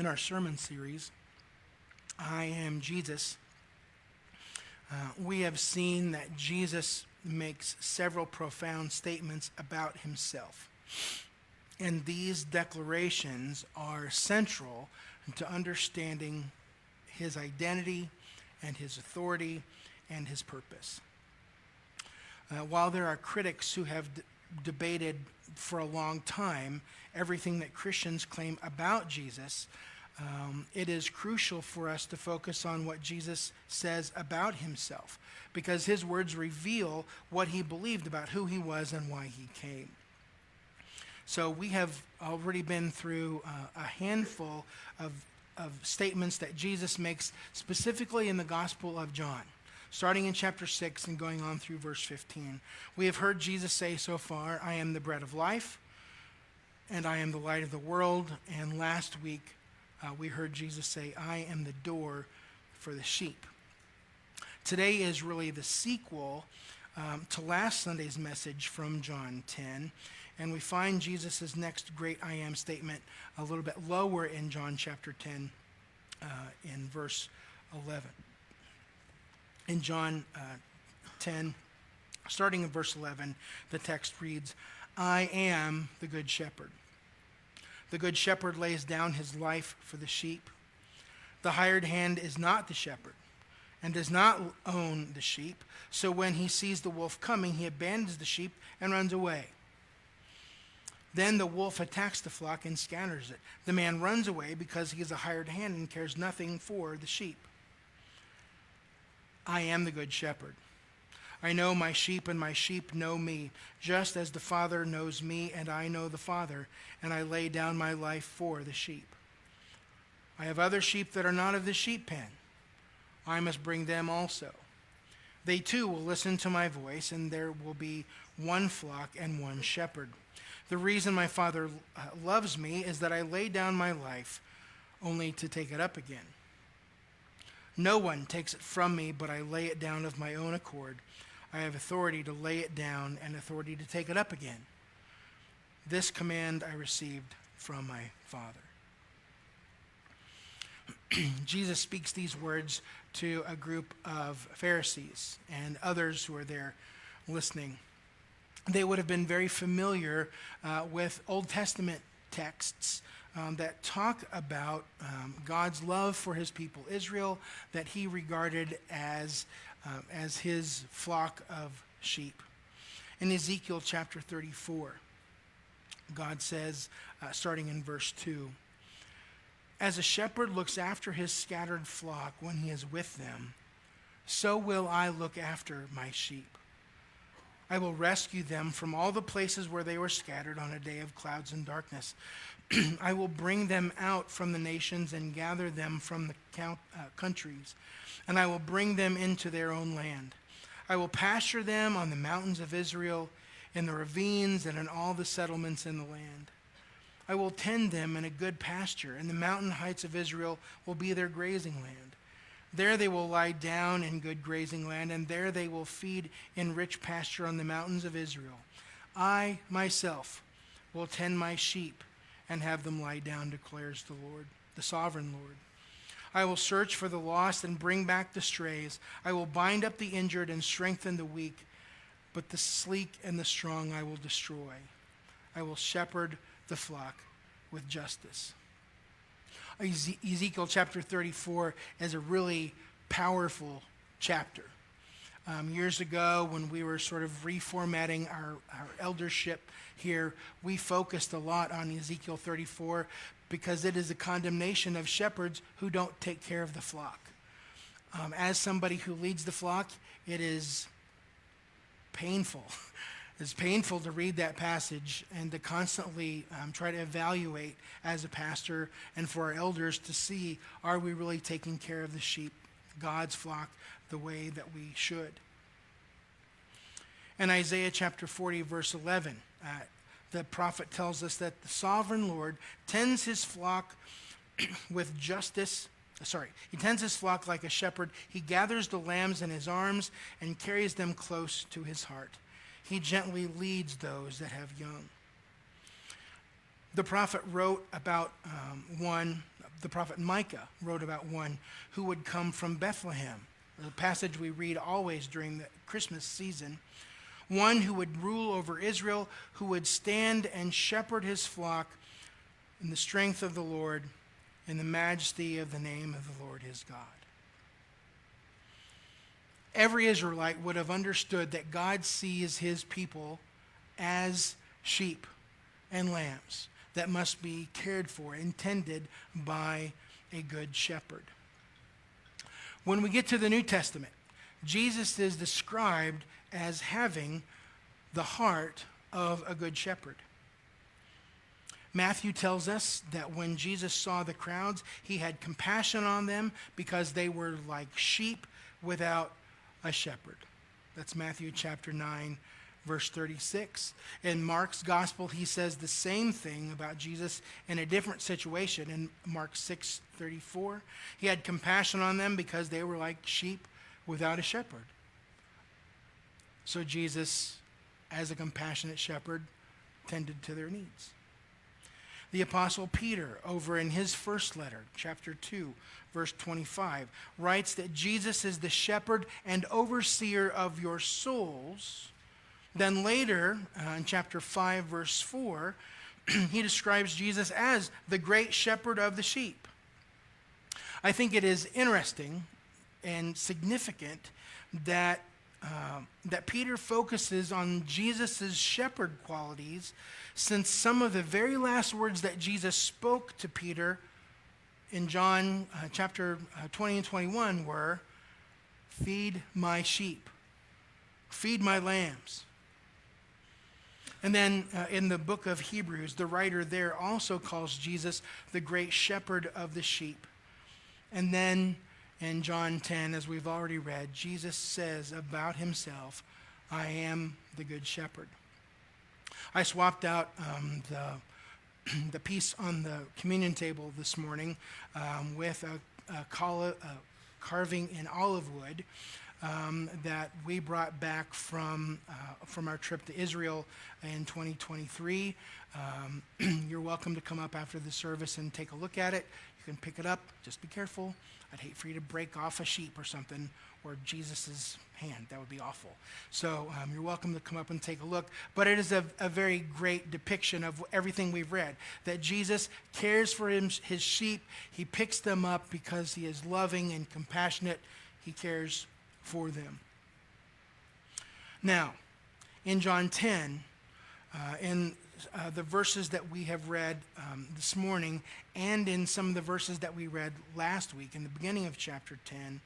In our sermon series, I Am Jesus, we have seen that Jesus makes several profound statements about himself. And these declarations are central to understanding his identity and his authority and his purpose. While there are critics who have debated for a long time everything that Christians claim about Jesus, it is crucial for us to focus on what Jesus says about himself, because his words reveal what he believed about who he was and why he came. So we have already been through a handful of statements that Jesus makes specifically in the Gospel of John, starting in chapter 6 and going on through verse 15. We have heard Jesus say so far, I am the bread of life, and I am the light of the world. And last week, we heard Jesus say, I am the door for the sheep. Today is really the sequel to last Sunday's message from John 10. And we find Jesus' next great I am statement a little bit lower in John chapter 10 in verse 11. In John 10, starting in verse 11, the text reads, I am the good shepherd. The good shepherd lays down his life for the sheep. The hired hand is not the shepherd and does not own the sheep. So when he sees the wolf coming, he abandons the sheep and runs away. Then the wolf attacks the flock and scatters it. The man runs away because he is a hired hand and cares nothing for the sheep. I am the good shepherd. I know my sheep, and my sheep know me, just as the Father knows me, and I know the Father, and I lay down my life for the sheep. I have other sheep that are not of the sheep pen. I must bring them also. They too will listen to my voice, and there will be one flock and one shepherd. The reason my Father loves me is that I lay down my life only to take it up again. No one takes it from me, but I lay it down of my own accord. I have authority to lay it down and authority to take it up again. This command I received from my Father. Jesus speaks these words to a group of Pharisees and others who are there listening. They would have been very familiar with Old Testament texts that talk about God's love for his people Israel, that he regarded as his flock of sheep. In Ezekiel chapter 34, God says, starting in verse 2, as a shepherd looks after his scattered flock when he is with them, so will I look after my sheep. I will rescue them from all the places where they were scattered on a day of clouds and darkness. I will bring them out from the nations and gather them from the countries, and I will bring them into their own land. I will pasture them on the mountains of Israel, in the ravines, and in all the settlements in the land. I will tend them in a good pasture, and the mountain heights of Israel will be their grazing land. There they will lie down in good grazing land, and there they will feed in rich pasture on the mountains of Israel. I, myself, will tend my sheep and have them lie down, declares the Lord, the sovereign Lord. I will search for the lost and bring back the strays. I will bind up the injured and strengthen the weak, but the sleek and the strong I will destroy. I will shepherd the flock with justice. Ezekiel chapter 34 is a really powerful chapter. Years ago, when we were sort of reformatting our eldership here, we focused a lot on Ezekiel 34 because it is a condemnation of shepherds who don't take care of the flock. As somebody who leads the flock, it is painful. It's painful to read that passage and to constantly try to evaluate as a pastor and for our elders to see, are we really taking care of the sheep, God's flock, the way that we should? In Isaiah chapter 40, verse 11, the prophet tells us that the sovereign Lord tends his flock with justice. He tends his flock like a shepherd. He gathers the lambs in his arms and carries them close to his heart. He gently leads those that have young. The prophet wrote about one, The prophet Micah wrote about one who would come from Bethlehem, the passage we read always during the Christmas season. One who would rule over Israel, who would stand and shepherd his flock in the strength of the Lord, in the majesty of the name of the Lord his God. Every Israelite would have understood that God sees his people as sheep and lambs that must be cared for, intended by a good shepherd. When we get to the New Testament, Jesus is described as having the heart of a good shepherd. Matthew tells us that when Jesus saw the crowds, he had compassion on them because they were like sheep without a shepherd. That's Matthew chapter 9, verse 36. In Mark's gospel, he says the same thing about Jesus in a different situation. In Mark 6:34, he had compassion on them because they were like sheep without a shepherd. So Jesus, as a compassionate shepherd, tended to their needs. The Apostle Peter, over in his first letter, chapter 2, verse 25, writes that Jesus is the shepherd and overseer of your souls. Then later, in chapter 5, verse 4, he describes Jesus as the great shepherd of the sheep. I think it is interesting and significant that Peter focuses on Jesus' shepherd qualities, since some of the very last words that Jesus spoke to Peter in John chapter 20 and 21 were, "Feed my sheep, feed my lambs." And then in the book of Hebrews, the writer there also calls Jesus the great shepherd of the sheep. And then in John 10, as we've already read, Jesus says about himself, "I am the good shepherd." I swapped out the piece on the communion table this morning with a carving in olive wood that we brought back from our trip to Israel in 2023. You're welcome to come up after the service and take a look at it. You can pick it up. Just be careful. I'd hate for you to break off a sheep or something, or Jesus' hand. That would be awful. So you're welcome to come up and take a look. But it is a very great depiction of everything we've read, that Jesus cares for his sheep. He picks them up because he is loving and compassionate. He cares for them. Now, in John 10, in the verses that we have read this morning, and in some of the verses that we read last week in the beginning of chapter 10,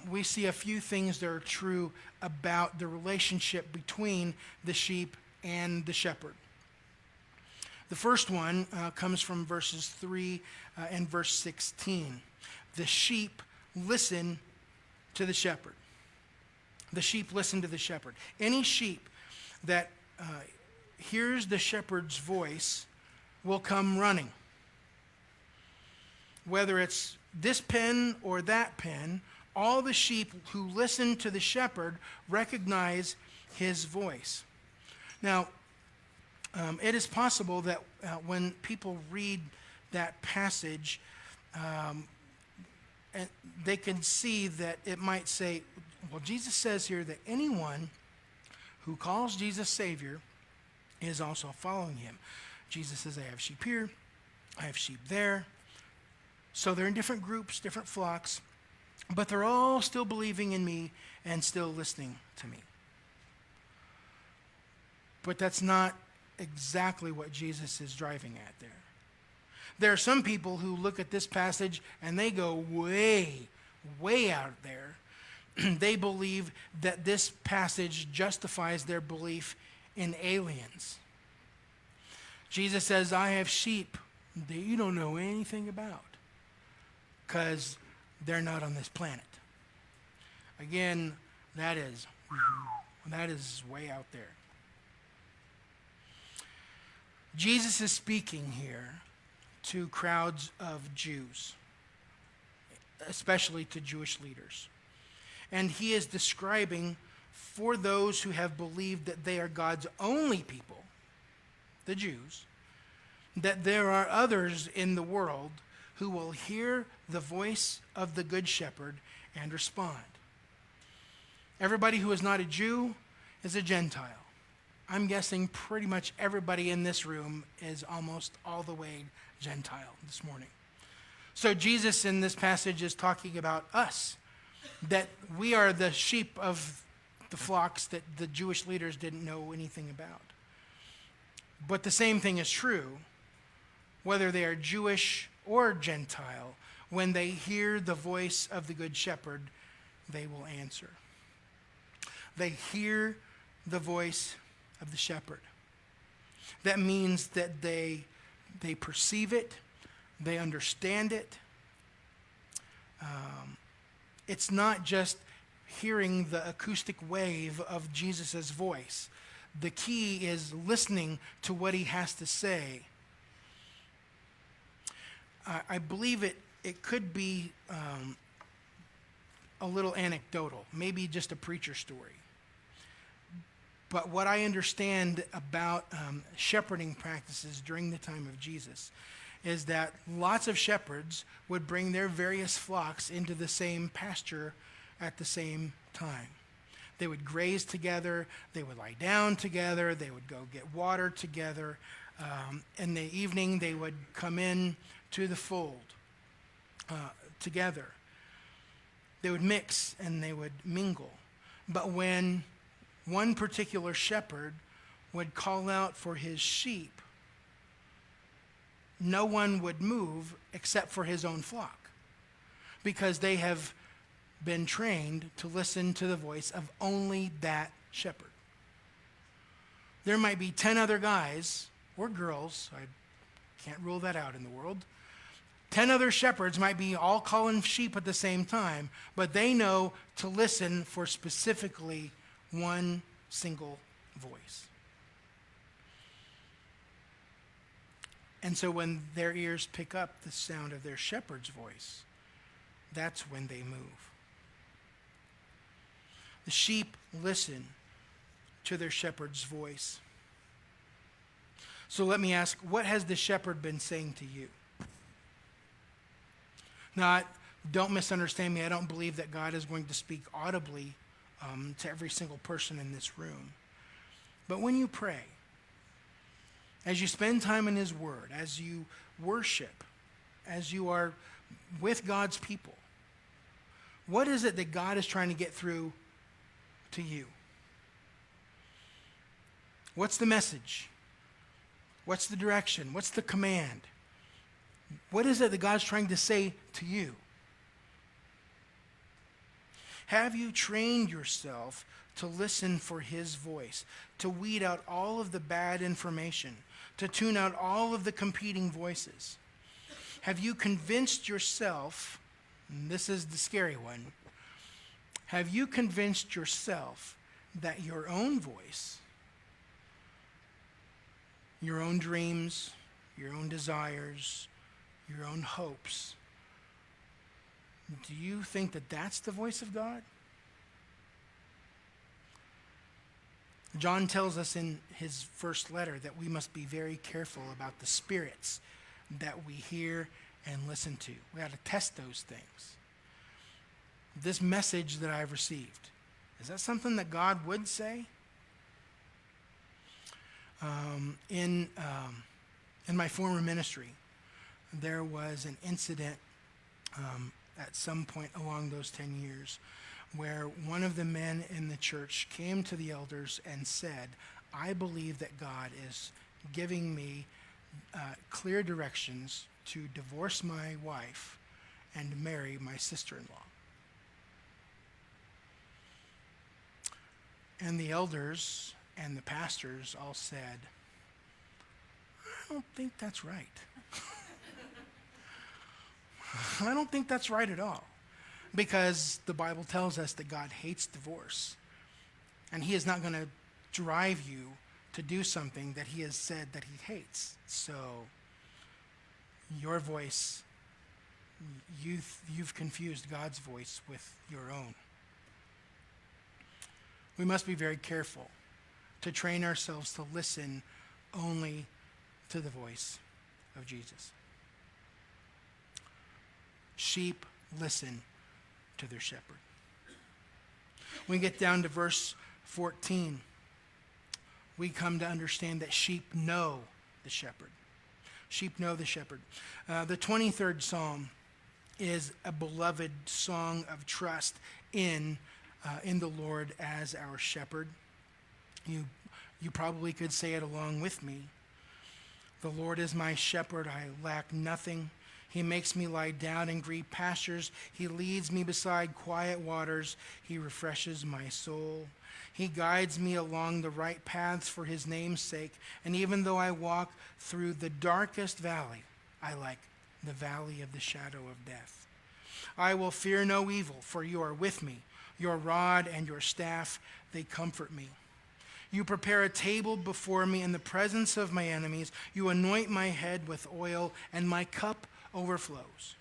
we see a few things that are true about the relationship between the sheep and the shepherd. The first one comes from verses 3 and verse 16. The sheep listen to the shepherd. The sheep listen to the shepherd. Any sheep that hears the shepherd's voice will come running. Whether it's this pen or that pen, all the sheep who listen to the shepherd recognize his voice. Now, it is possible that when people read that passage, and they can see that it might say, well, Jesus says here that anyone who calls Jesus Savior is also following him. Jesus says, I have sheep here, I have sheep there. So they're in different groups, different flocks, but they're all still believing in me and still listening to me. But that's not exactly what Jesus is driving at there. There are some people who look at this passage and they go way, way out there. They believe that this passage justifies their belief in aliens. Jesus says, I have sheep that you don't know anything about because they're not on this planet. Again, that is way out there. Jesus is speaking here to crowds of Jews, especially to Jewish leaders. And he is describing for those who have believed that they are God's only people, the Jews, that there are others in the world who will hear the voice of the Good Shepherd and respond. Everybody who is not a Jew is a Gentile. I'm guessing pretty much everybody in this room is almost all the way Gentile this morning. So Jesus in this passage is talking about us, that we are the sheep of the flocks that the Jewish leaders didn't know anything about. But the same thing is true, whether they are Jewish or Gentile. When they hear the voice of the Good Shepherd, they will answer. They hear the voice of the shepherd. That means that they perceive it, they understand it. It's not just hearing the acoustic wave of Jesus' voice. The key is listening to what he has to say. I believe it could be a little anecdotal, maybe just a preacher story. But what I understand about shepherding practices during the time of Jesus is that lots of shepherds would bring their various flocks into the same pasture at the same time. They would graze together, they would lie down together, they would go get water together. In the evening, they would come in to the fold together. They would mix and they would mingle. But when one particular shepherd would call out for his sheep, no one would move except for his own flock, because they have been trained to listen to the voice of only that shepherd. There might be 10 other guys or girls, I can't rule that out in the world. 10 other shepherds might be all calling sheep at the same time, but they know to listen for specifically one single voice. And so when their ears pick up the sound of their shepherd's voice, that's when they move. The sheep listen to their shepherd's voice. So let me ask, what has the shepherd been saying to you? Now, don't misunderstand me. I don't believe that God is going to speak audibly to every single person in this room. But when you pray, as you spend time in his word, as you worship, as you are with God's people, what is it that God is trying to get through to you? What's the message? What's the direction? What's the command? What is it that God's trying to say to you? Have you trained yourself to listen for his voice, to weed out all of the bad information, to tune out all of the competing voices? Have you convinced yourself, and this is the scary one, have you convinced yourself that your own voice, your own dreams, your own desires, your own hopes, do you think that that's the voice of God? John tells us in his first letter that we must be very careful about the spirits that we hear and listen to. We got to test those things. This message that I've received, is that something that God would say? In my former ministry, there was an incident at some point along those 10 years where one of the men in the church came to the elders and said, I believe that God is giving me clear directions to divorce my wife and marry my sister-in-law. And the elders and the pastors all said, I don't think that's right. I don't think that's right at all. Because the Bible tells us that God hates divorce. And he is not going to drive you to do something that he has said that he hates. So your voice, you've confused God's voice with your own. We must be very careful to train ourselves to listen only to the voice of Jesus. sheep listen to their shepherd. When we get down to verse 14, we come to understand that sheep know the shepherd. Sheep know the shepherd. The 23rd Psalm is a beloved song of trust in the Lord as our shepherd. You probably could say it along with me. The Lord is my shepherd, I lack nothing. He makes me lie down in green pastures. He leads me beside quiet waters. He refreshes my soul. He guides me along the right paths for his name's sake. And even though I walk through the darkest valley, I like the valley of the shadow of death. I will fear no evil, for you are with me. Your rod and your staff, they comfort me. You prepare a table before me in the presence of my enemies. You anoint my head with oil, and my cup overflows.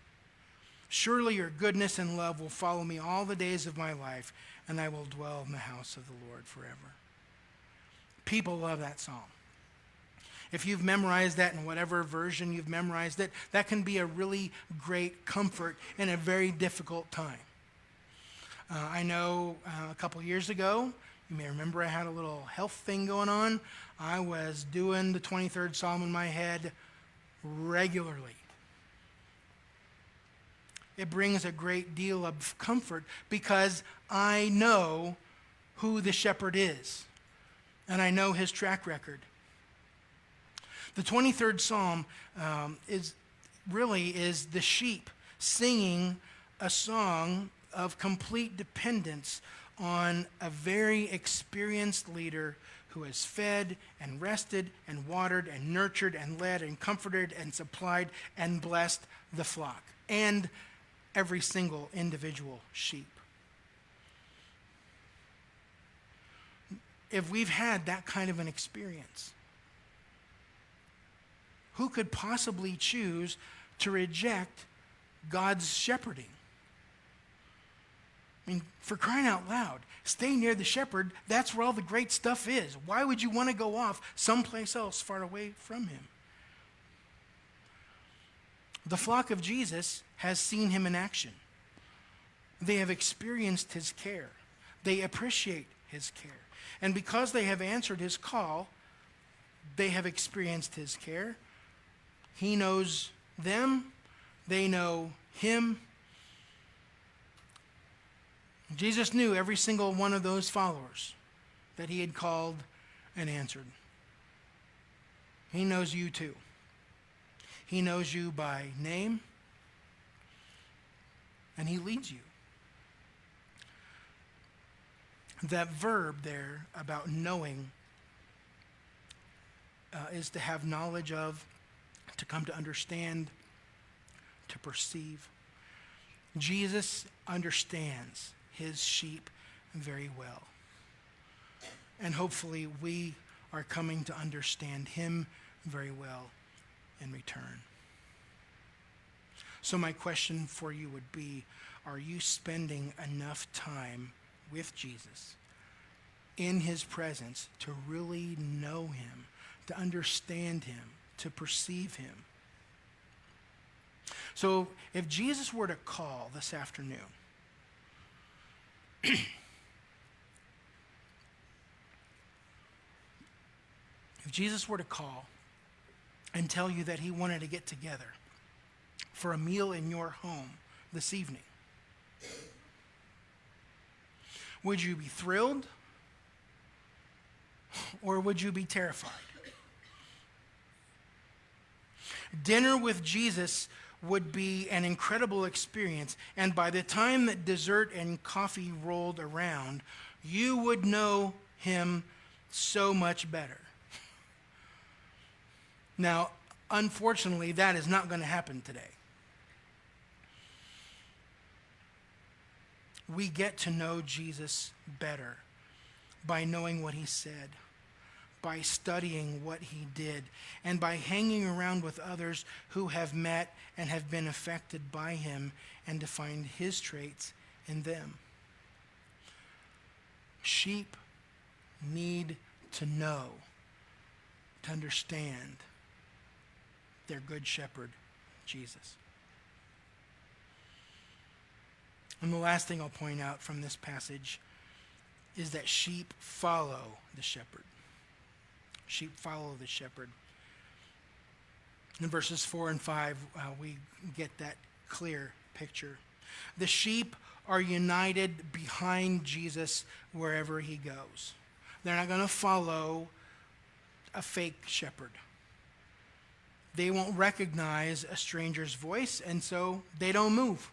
Surely your goodness and love will follow me all the days of my life, and I will dwell in the house of the Lord forever. People love that psalm. If you've memorized that in whatever version you've memorized it, that can be a really great comfort in a very difficult time. I know a couple years ago, you may remember I had a little health thing going on. I was doing the 23rd Psalm in my head regularly. It brings a great deal of comfort because I know who the shepherd is, and I know his track record. The 23rd Psalm is the sheep singing a song of complete dependence on a very experienced leader who has fed and rested and watered and nurtured and led and comforted and supplied and blessed the flock and every single individual sheep. If we've had that kind of an experience, who could possibly choose to reject God's shepherding? I mean, for crying out loud, stay near the shepherd. That's where all the great stuff is. Why would you want to go off someplace else far away from him? The flock of Jesus has seen him in action. They have experienced his care. They appreciate his care. And because they have answered his call, they have experienced his care. He knows them. They know him. Jesus knew every single one of those followers that he had called and answered. He knows you too. He knows you by name, and he leads you. That verb there about knowing is to have knowledge of, to come to understand, to perceive. Jesus understands his sheep very well. And hopefully we are coming to understand him very well in return. So my question for you would be, are you spending enough time with Jesus in his presence to really know him, to understand him, to perceive him? So if Jesus were to call this afternoon, if Jesus were to call and tell you that he wanted to get together for a meal in your home this evening, would you be thrilled or would you be terrified? Dinner with Jesus would be an incredible experience, and by the time that dessert and coffee rolled around, you would know him so much better. Now, unfortunately, that is not going to happen today. We get to know Jesus better by knowing what he said, by studying what he did, and by hanging around with others who have met and have been affected by him and to find his traits in them. Sheep need to know, to understand their good shepherd, Jesus. And the last thing I'll point out from this passage is that sheep follow the shepherd. Sheep follow the shepherd. In verses 4 and 5, we get that clear picture. The sheep are united behind Jesus wherever he goes. They're not going to follow a fake shepherd. They won't recognize a stranger's voice, and so they don't move.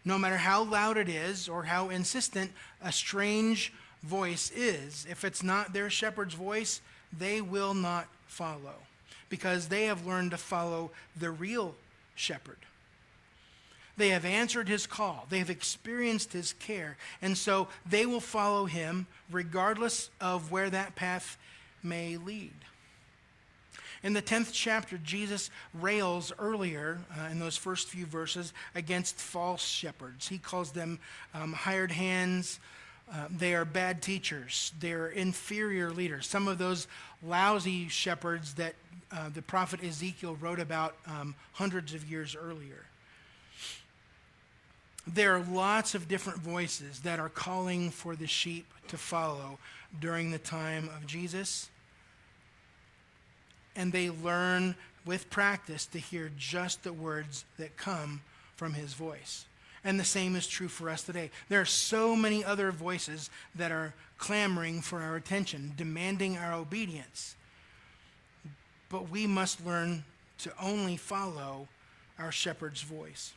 No matter how loud it is or how insistent a strange voice is, if it's not their shepherd's voice, they will not follow, because they have learned to follow the real shepherd. They have answered his call. They have experienced his care. And so they will follow him regardless of where that path may lead. In the 10th chapter, Jesus rails earlier in those first few verses against false shepherds. He calls them hired hands. They are bad teachers. They're inferior leaders. Some of those lousy shepherds that the prophet Ezekiel wrote about hundreds of years earlier. There are lots of different voices that are calling for the sheep to follow during the time of Jesus. And they learn with practice to hear just the words that come from his voice. And the same is true for us today. There are so many other voices that are clamoring for our attention, demanding our obedience. But we must learn to only follow our shepherd's voice.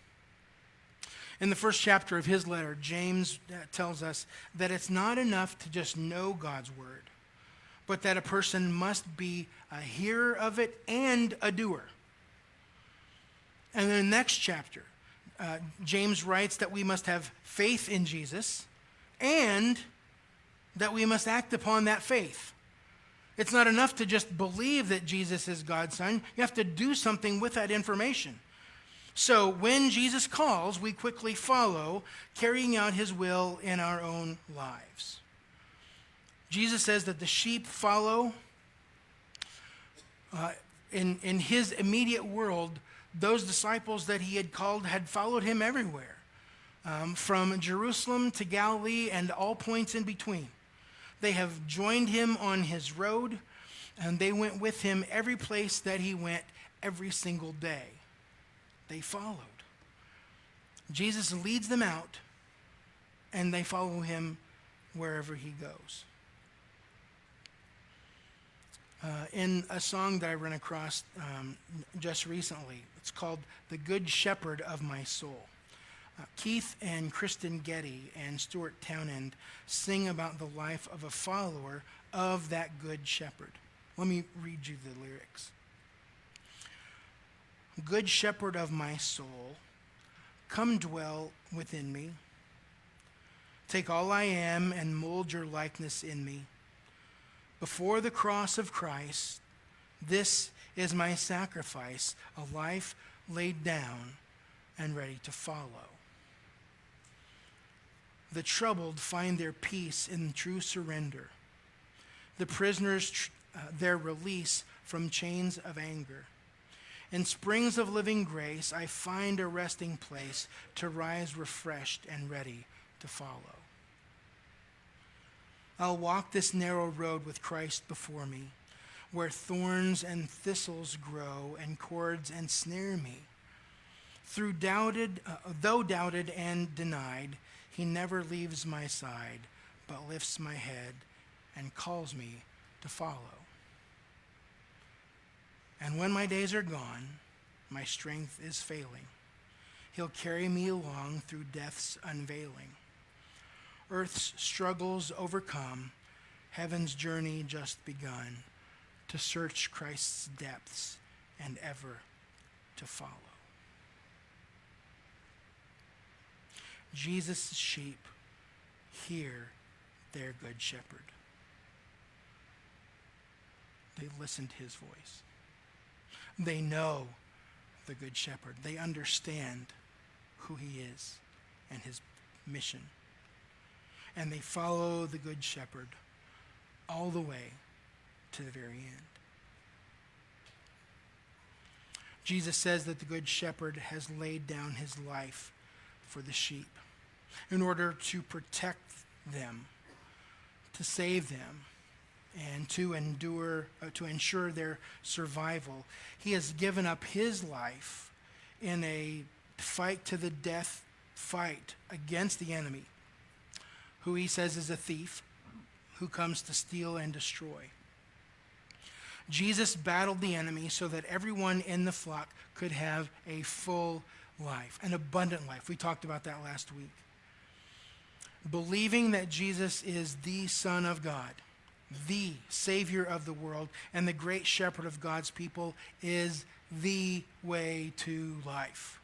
In the first chapter of his letter, James tells us that it's not enough to just know God's word, but that a person must be a hearer of it and a doer. And in the next chapter, James writes that we must have faith in Jesus and that we must act upon that faith. It's not enough to just believe that Jesus is God's Son. You have to do something with that information. So when Jesus calls, we quickly follow, carrying out his will in our own lives. Jesus says that the sheep follow. In his immediate world, those disciples that he had called had followed him everywhere, from Jerusalem to Galilee and all points in between. They have joined him on his road, and they went with him every place that he went every single day. They followed. Jesus leads them out, and they follow him wherever he goes. In a song that I ran across just recently, it's called "The Good Shepherd of My Soul." Keith and Kristen Getty and Stuart Townend sing about the life of a follower of that good shepherd. Let me read you the lyrics. Good shepherd of my soul, come dwell within me. Take all I am and mold your likeness in me. Before the cross of Christ, this is my sacrifice, a life laid down and ready to follow. The troubled find their peace in true surrender. The prisoners their release from chains of anger. In springs of living grace, I find a resting place to rise refreshed and ready to follow. I'll walk this narrow road with Christ before me, where thorns and thistles grow and cords ensnare me. Though doubted and denied, he never leaves my side, but lifts my head and calls me to follow. And when my days are gone, my strength is failing. He'll carry me along through death's unveiling. Earth's struggles overcome, heaven's journey just begun, to search Christ's depths and ever to follow. Jesus' sheep hear their good shepherd. They listen to his voice. They know the good shepherd. They understand who he is and his mission. And they follow the good shepherd all the way to the very end. Jesus says that the good shepherd has laid down his life for the sheep in order to protect them, to save them, and to ensure their survival. He has given up his life in a fight to the death fight against the enemy, who he says is a thief who comes to steal and destroy. Jesus battled the enemy so that everyone in the flock could have a full life, an abundant life. We talked about that last week. Believing that Jesus is the Son of God, the Savior of the world, and the great shepherd of God's people is the way to life.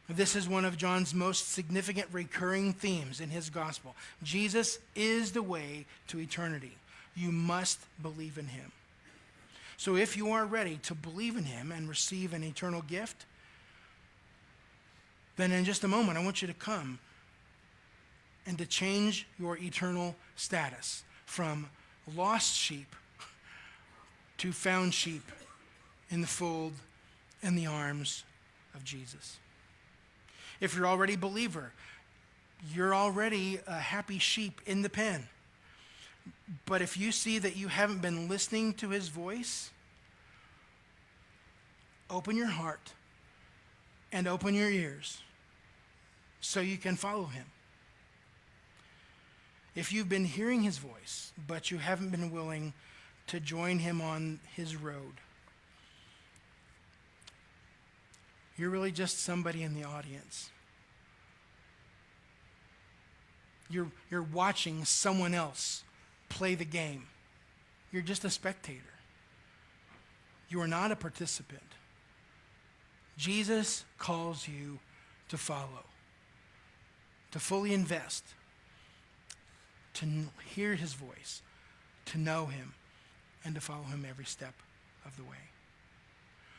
This is one of John's most significant recurring themes in his gospel. Jesus is the way to eternity. You must believe in him. So if you are ready to believe in him and receive an eternal gift, then in just a moment I want you to come and to change your eternal status from lost sheep to found sheep in the fold, in the arms of Jesus. If you're already a believer, you're already a happy sheep in the pen. But if you see that you haven't been listening to his voice, open your heart and open your ears so you can follow him. If you've been hearing his voice, but you haven't been willing to join him on his road, you're really just somebody in the audience. You're watching someone else play the game. You're just a spectator. You are not a participant. Jesus calls you to follow, to fully invest, to hear his voice, to know him, and to follow him every step of the way.